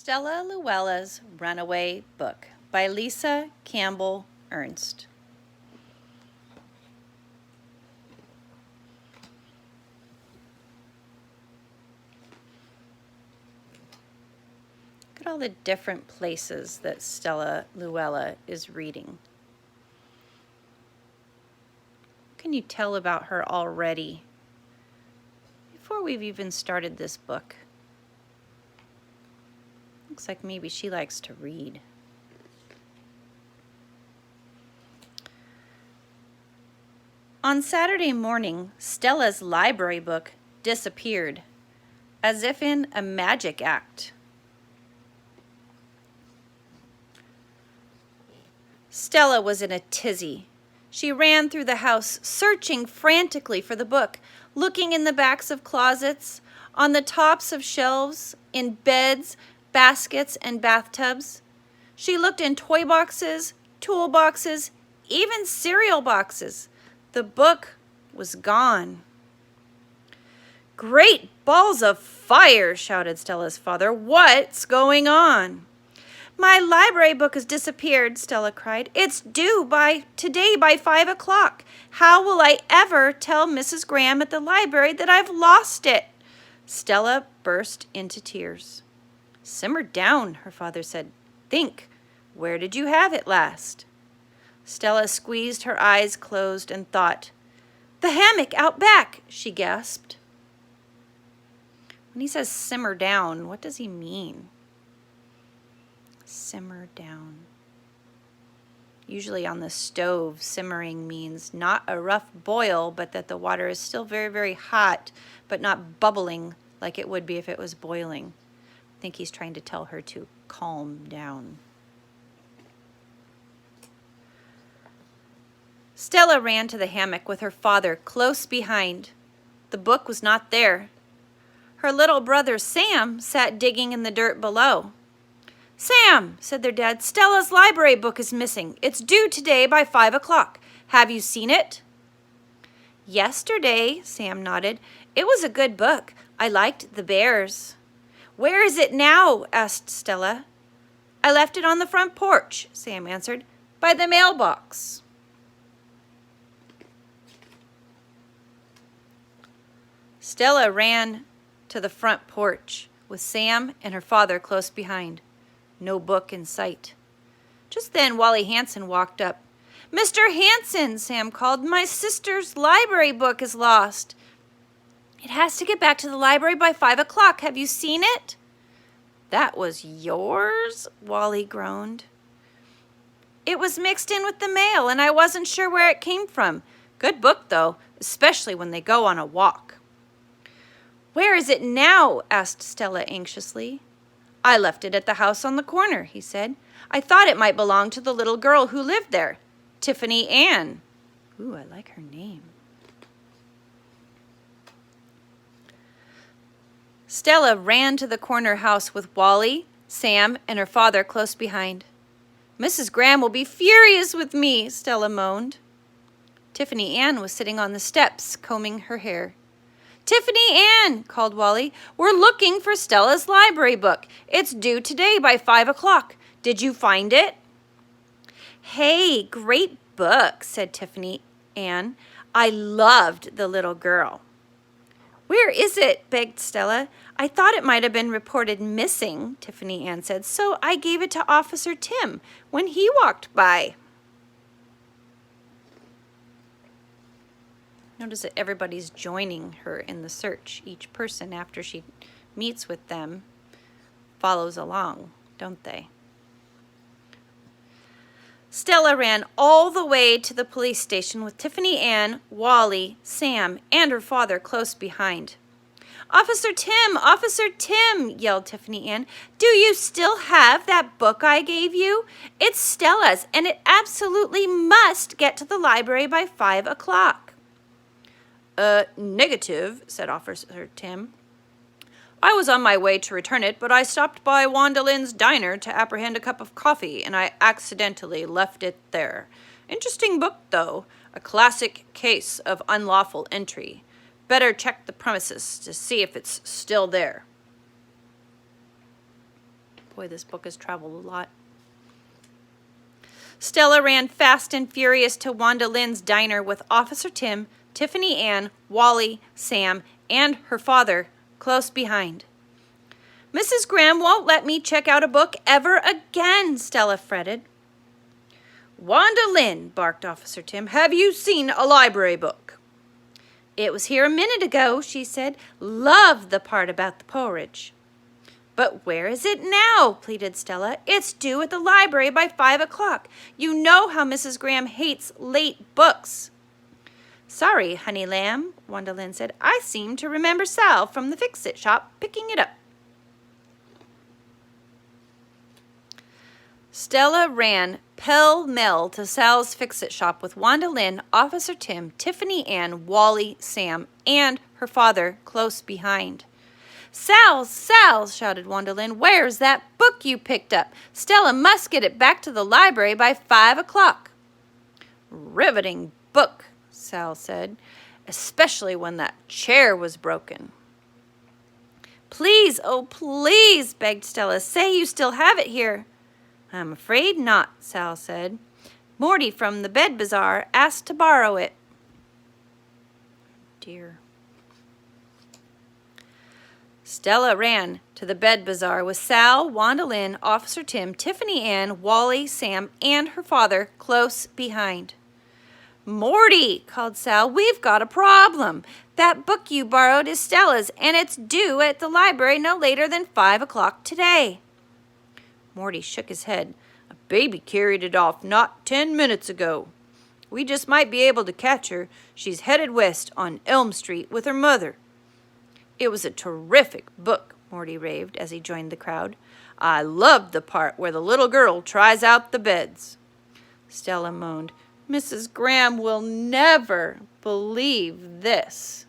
Stella Louella's Runaway book by Lisa Campbell Ernst. Look at all the different places that Stella Louella is reading. What can you tell about her already before we've even started this book? Looks like maybe she likes to read. On Saturday morning, Stella's library book disappeared, as if in a magic act. Stella was in a tizzy. She ran through the house, searching frantically for the book, looking in the backs of closets, on the tops of shelves, in beds, baskets, and bathtubs. She looked in toy boxes, tool boxes, even cereal boxes. The book was gone. "Great balls of fire!" shouted Stella's father. "What's going on?" "My library book has disappeared," Stella cried. "It's due today by 5 o'clock. How will I ever tell Mrs. Graham at the library that I've lost it?" Stella burst into tears. "Simmer down," her father said. "Think, where did you have it last?" Stella squeezed her eyes closed and thought. "The hammock out back," she gasped. When he says simmer down, what does he mean? Simmer down. Usually on the stove, simmering means not a rough boil, but that the water is still very, very hot, but not bubbling like it would be if it was boiling. I think he's trying to tell her to calm down. Stella ran to the hammock with her father close behind. The book was not there. Her little brother Sam sat digging in the dirt below. "Sam," said their dad, "Stella's library book is missing. It's due today by 5 o'clock. Have you seen it?" "Yesterday," Sam nodded. "It was a good book. I liked the bears." "Where is it now?" asked Stella. "I left it on the front porch," Sam answered, "by the mailbox." Stella ran to the front porch with Sam and her father close behind. No book in sight. Just then, Wally Hansen walked up. "Mr. Hansen," Sam called, "my sister's library book is lost. It has to get back to the library by 5 o'clock. Have you seen it?" "That was yours?" Wally groaned. "It was mixed in with the mail, and I wasn't sure where it came from. Good book, though, especially when they go on a walk." "Where is it now?" asked Stella anxiously. "I left it at the house on the corner," he said. "I thought it might belong to the little girl who lived there, Tiffany Ann." Ooh, I like her name. Stella ran to the corner house with Wally, Sam, and her father close behind. "Mrs. Graham will be furious with me," Stella moaned. Tiffany Ann was sitting on the steps, combing her hair. "Tiffany Ann," called Wally, "we're looking for Stella's library book. It's due today by 5 o'clock. Did you find it?" "Hey, great book," said Tiffany Ann. "I loved the little girl." "Where is it?" begged Stella. "I thought it might have been reported missing," Tiffany Ann said, "so I gave it to Officer Tim when he walked by." Notice that everybody's joining her in the search. Each person, after she meets with them, follows along, don't they? Stella ran all the way to the police station with Tiffany Ann, Wally, Sam, and her father close behind. "Officer Tim! Officer Tim!" yelled Tiffany Ann. "Do you still have that book I gave you? It's Stella's, and it absolutely must get to the library by 5 o'clock. Negative," said Officer Tim. "I was on my way to return it, but I stopped by Wanda Lynn's diner to apprehend a cup of coffee, and I accidentally left it there. Interesting book, though. A classic case of unlawful entry. Better check the premises to see if it's still there." Boy, this book has traveled a lot. Stella ran fast and furious to Wanda Lynn's diner with Officer Tim, Tiffany Ann, Wally, Sam, and her father close behind. Mrs. Graham won't let me check out a book ever again, Stella fretted. Wanda Lynn, barked Officer Tim, have you seen a library book? It was here a minute ago, she said. Loved the part about the porridge. But where is it now? Pleaded Stella. It's due at the library by 5 o'clock. You know how Mrs. Graham hates late books. Sorry, honey lamb, Wanda Lynn said. I seem to remember Sal from the fix-it shop picking it up. Stella ran pell-mell to Sal's fix-it shop with Wanda Lynn, Officer Tim, Tiffany Ann, Wally, Sam, and her father close behind. Sal, Sal, shouted Wanda Lynn, where's that book you picked up? Stella must get it back to the library by 5 o'clock. Riveting book, Sal said, especially when that chair was broken. Please, oh please, begged Stella, say you still have it here. I'm afraid not, Sal said. Morty from the bed bazaar asked to borrow it. Dear. Stella ran to the bed bazaar with Sal, Wanda Lynn, Officer Tim, Tiffany Ann, Wally, Sam, and her father close behind. Morty, called Sal, we've got a problem. That book you borrowed is Stella's, and it's due at the library no later than 5 o'clock today. Morty shook his head. A baby carried it off not 10 minutes ago. We just might be able to catch her. She's headed west on Elm Street with her mother. It was a terrific book, Morty raved as he joined the crowd. I loved the part where the little girl tries out the beds. Stella moaned. Mrs. Graham will never believe this.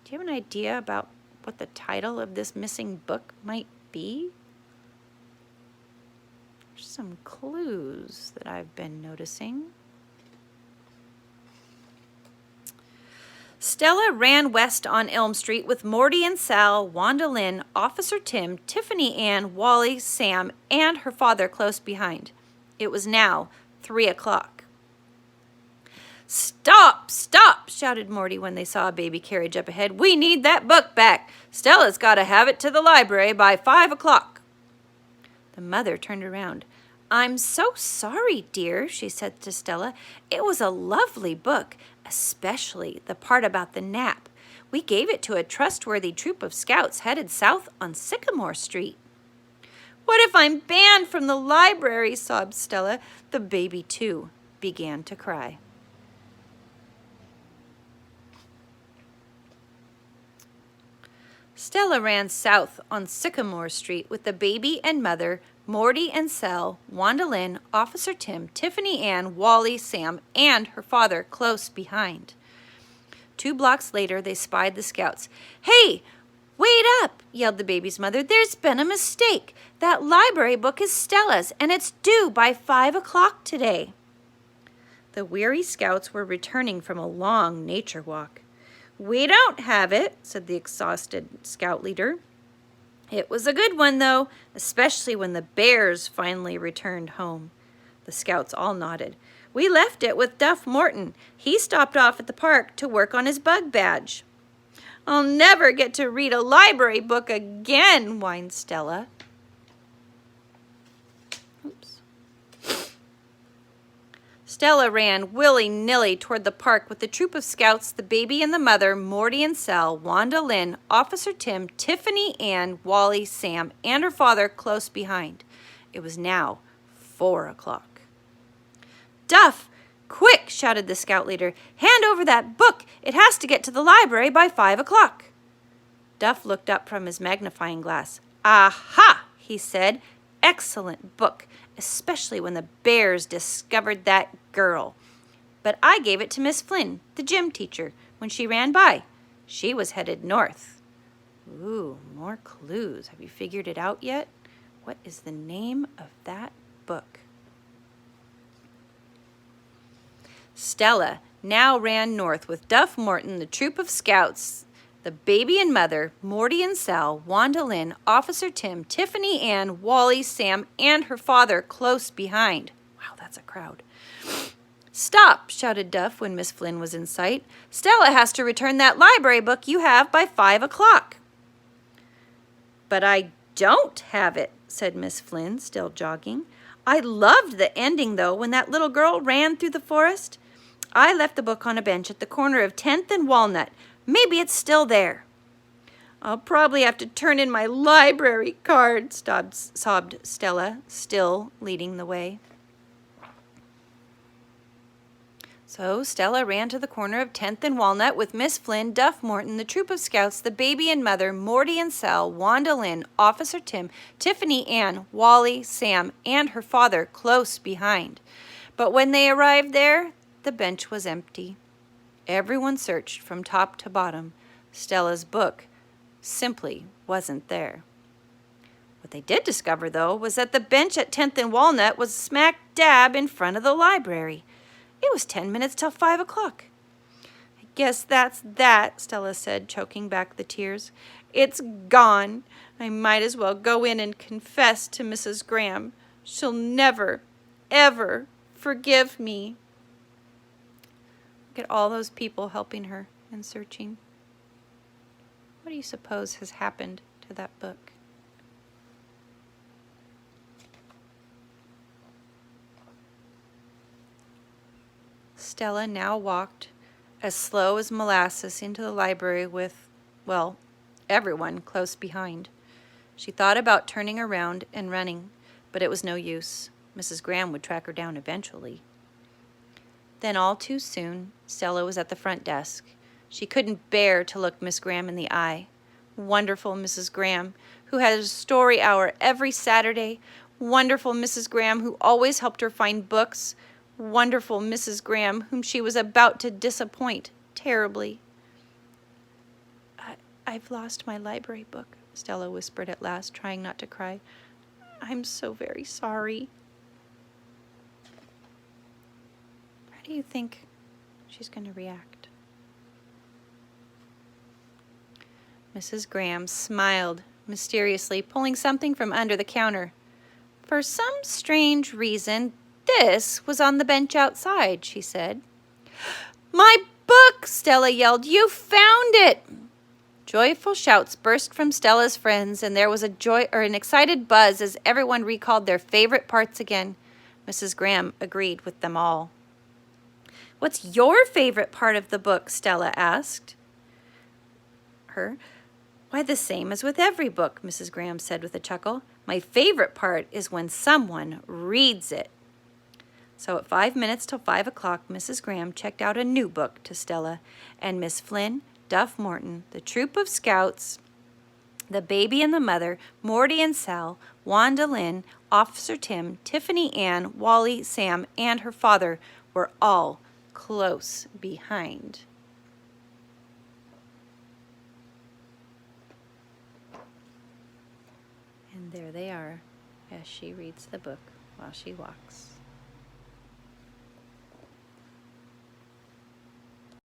Do you have an idea about what the title of this missing book might be? There's some clues that I've been noticing. Stella ran west on Elm Street with Morty and Sal, Wanda Lynn, Officer Tim, Tiffany Ann, Wally, Sam, and her father close behind. It was now 3 o'clock. Stop, stop, shouted Morty when they saw a baby carriage up ahead. We need that book back. Stella's got to have it to the library by 5 o'clock. The mother turned around. I'm so sorry, dear, she said to Stella. It was a lovely book, especially the part about the nap. We gave it to a trustworthy troop of scouts headed south on Sycamore Street. What if I'm banned from the library, sobbed Stella. The baby, too, began to cry. Stella ran south on Sycamore Street with the baby and mother, Morty and Sal, Wanda Lynn, Officer Tim, Tiffany Ann, Wally, Sam, and her father close behind. 2 blocks later, they spied the scouts. Hey, wait up, yelled the baby's mother. There's been a mistake. That library book is Stella's, and it's due by 5 o'clock today. The weary scouts were returning from a long nature walk. We don't have it, said the exhausted scout leader. It was a good one, though, especially when the bears finally returned home. The scouts all nodded. We left it with Duff Morton. He stopped off at the park to work on his bug badge. I'll never get to read a library book again, whined Stella. Oops. Stella ran willy-nilly toward the park with the troop of scouts, the baby and the mother, Morty and Sal, Wanda Lynn, Officer Tim, Tiffany Ann, Wally, Sam, and her father close behind. It was now 4 o'clock. Duff, quick, shouted the scout leader. Hand over that book. It has to get to the library by 5 o'clock. Duff looked up from his magnifying glass. Aha, he said. Excellent book, especially when the bears discovered that girl. But I gave it to Miss Flynn, the gym teacher, when she ran by. She was headed north. Ooh, more clues. Have you figured it out yet? What is the name of that book? Stella now ran north with Duff Morton, the troop of scouts, The baby and mother, Morty and Sal, Wanda Lynn, Officer Tim, Tiffany Ann, Wally, Sam, and her father close behind. Wow, that's a crowd. "Stop," shouted Duff when Miss Flynn was in sight. "Stella has to return that library book you have by 5 o'clock. "But I don't have it," said Miss Flynn, still jogging. "I loved the ending, though, when that little girl ran through the forest. I left the book on a bench at the corner of 10th and Walnut. Maybe it's still there." "I'll probably have to turn in my library card," sobbed Stella, still leading the way. So Stella ran to the corner of 10th and Walnut with Miss Flynn, Duff Morton, the troop of scouts, the baby and mother, Morty and Sal, Wanda Lynn, Officer Tim, Tiffany Ann, Wally, Sam, and her father close behind. But when they arrived there, the bench was empty. Everyone searched from top to bottom. Stella's book simply wasn't there. What they did discover, though, was that the bench at 10th and Walnut was smack dab in front of the library. It was 10 minutes till 5 o'clock. "I guess that's that," Stella said, choking back the tears. "It's gone. I might as well go in and confess to Mrs. Graham. She'll never, ever forgive me." Look at all those people helping her and searching. What do you suppose has happened to that book? Stella now walked as slow as molasses into the library with, well, everyone close behind. She thought about turning around and running, but it was no use. Mrs. Graham would track her down eventually. Then all too soon, Stella was at the front desk. She couldn't bear to look Miss Graham in the eye. Wonderful Mrs. Graham, who had a story hour every Saturday. Wonderful Mrs. Graham, who always helped her find books. Wonderful Mrs. Graham, whom she was about to disappoint terribly. I've lost my library book," Stella whispered at last, trying not to cry. "I'm so very sorry." How do you think she's going to react? Mrs. Graham smiled mysteriously, pulling something from under the counter. "For some strange reason, this was on the bench outside," she said. "My book!" Stella yelled. "You found it!" Joyful shouts burst from Stella's friends, and there was an excited buzz as everyone recalled their favorite parts again. Mrs. Graham agreed with them all. "What's your favorite part of the book?" Stella asked her. "Why, the same as with every book," Mrs. Graham said with a chuckle. "My favorite part is when someone reads it." So at 5 minutes till 5 o'clock, Mrs. Graham checked out a new book to Stella, and Miss Flynn, Duff Morton, the troop of scouts, the baby and the mother, Morty and Sal, Wanda Lynn, Officer Tim, Tiffany Ann, Wally, Sam, and her father were all close behind. And there they are as she reads the book while she walks.